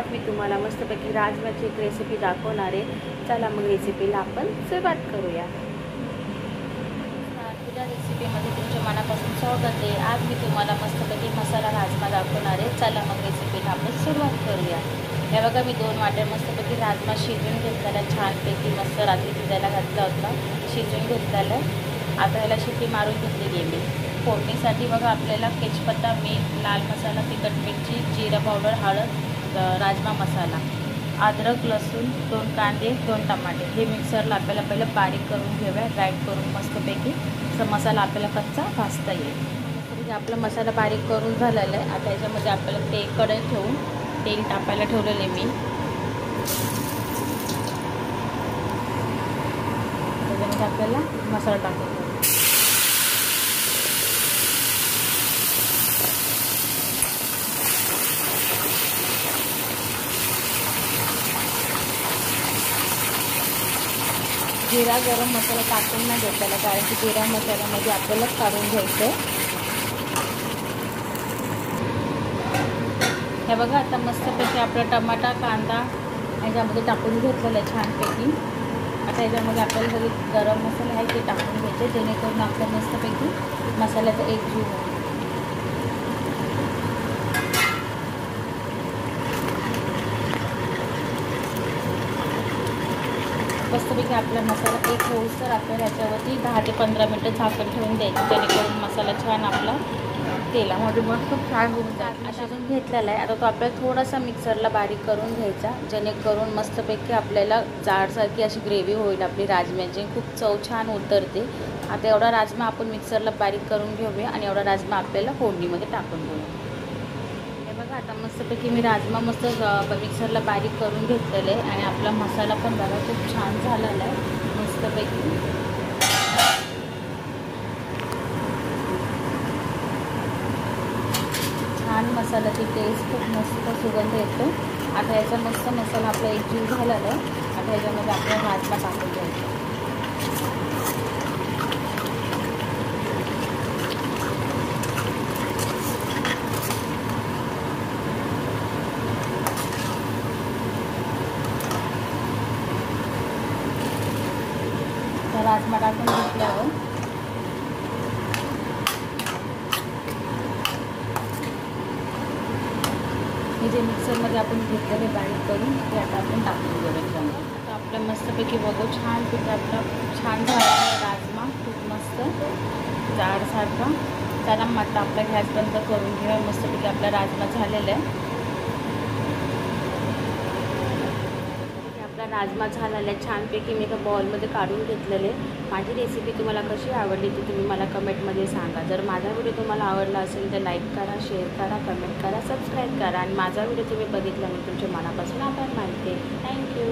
आज मी तुम्हाला मस्तपैकी राजमाची एक रेसिपी दाखवणार आहे। चला मग रेसिपीला आपण सुरुवात करूया। तुझ्या रेसिपीमध्ये तुमच्या मनापासून स्वागत आहे। आज मी तुम्हाला मस्तपैकी मसाला राजमा दाखवणार आहे। चला मग रेसिपीला आपण सुरुवात करूया। हे बघा मी 2 वाट्या मस्तपैकी राजमा शिजवून घेतलेला, छानपैकी मस्त रात्री भिजायला घातला होता, शिजवून घेतलेला आहे। आता ह्याला शिट्टी मारून घेतलेली आहे मी। फोडणीसाठी बघा आपल्याला तेजपत्ता, मीठ, लाल मसाला, तिखट मिरची, जिरा पावडर, हळद, राजमा मसाला, अद्रक, लसूण, 2 कांदे, 2 टमाटे हे मिक्सरला आपल्याला पहिलं बारीक करून घेऊया, ग्राइंड करून मस्तपैकी असं मसाला आपल्याला कच्चा भाजता येईल। मस्तपैकी आपला मसाला बारीक करून झालेला आहे। आता याच्यामध्ये आपल्याला कढई ठेवून तेल टाकायला ठेवलेलं आहे मी। त्याच्यामध्ये आपल्याला मसाला टाकायचा, जिरा गरम मसाला टाकून नाही घेतलेला, कारण की जिरा मसाल्यामध्ये आपल्याला काढून घ्यायचं आहे। हे बघा आता मस्तपैकी आपला टमाटा, कांदा ह्याच्यामध्ये टाकून घेतलेलं आहे छानपैकी। आता ह्याच्यामध्ये आपल्याला सगळे गरम मसाले आहे ते टाकून घ्यायचे, जेणेकरून आपल्या मस्तपैकी मसाल्याचा एक जीव होईल। मस्तपैकी आपला मसाला एक होईस्तर आपल्याला ह्याच्यावरती 10 ते 15 मिनटं झाकण ठेवून द्यायचं, जेणेकरून मसाला छान आपला तेलामध्ये मस्त फ्राय होऊन जाईल। शिजून घेतलेला आहे। आता तो आपल्याला थोडासा मिक्सरला बारीक करून घ्यायचा, जेणेकरून मस्तपैकी आपल्याला जाडसारखी अशी ग्रेव्ही होईल आपली राजम्याची, खूप चव छान उतरते। आता एवढा राजमा आपण मिक्सरला बारीक करून घेऊया आणि एवढा राजमा आपल्याला फोडणीमध्ये टाकून घेऊया। बघा आता मस्तपैकी मी राजमा मस्त मिक्सरला बारीक करून घेतलेले आहे आणि आपला मसाला पण बघा खूप छान झालेला आहे मस्तपैकी। छान मसाल्याची टेस्ट खूप मस्त सुगंध येतो। आता याचा मस्त मसाला आपला एकजीव झालेला आहे। आता ह्याच्यामध्ये आपल्याला राजमा टाकून घ्यायचा, राजमा टाकून घेतल्यावर हे जे मिक्सरमध्ये आपण घेतलेले बारीक करून ते आता आपण टाकून घेऊया। आता आपलं मस्तपैकी बघू छानपैकी आपला छान झाला राजमा, खूप मस्त जाडसारखा। चला मग आता आपला गॅस बंद करून घेऊया। मस्तपैकी आपला राजमा झालेला आहे। राजमा झालेला आहे छानपैकी, मी एका बॉलमध्ये काढून घेतलेले। माझी रेसिपी तुम्हाला कशी आवडली ती तुम्ही मला कमेंटमध्ये सांगा। जर माझा व्हिडिओ तुम्हाला आवडला असेल तर लाईक करा, शेअर करा, कमेंट करा, सबस्क्राईब करा आणि माझा व्हिडिओ तुम्ही बघितला मी तुमच्या मनापासून आभार मानते। थँक्यू।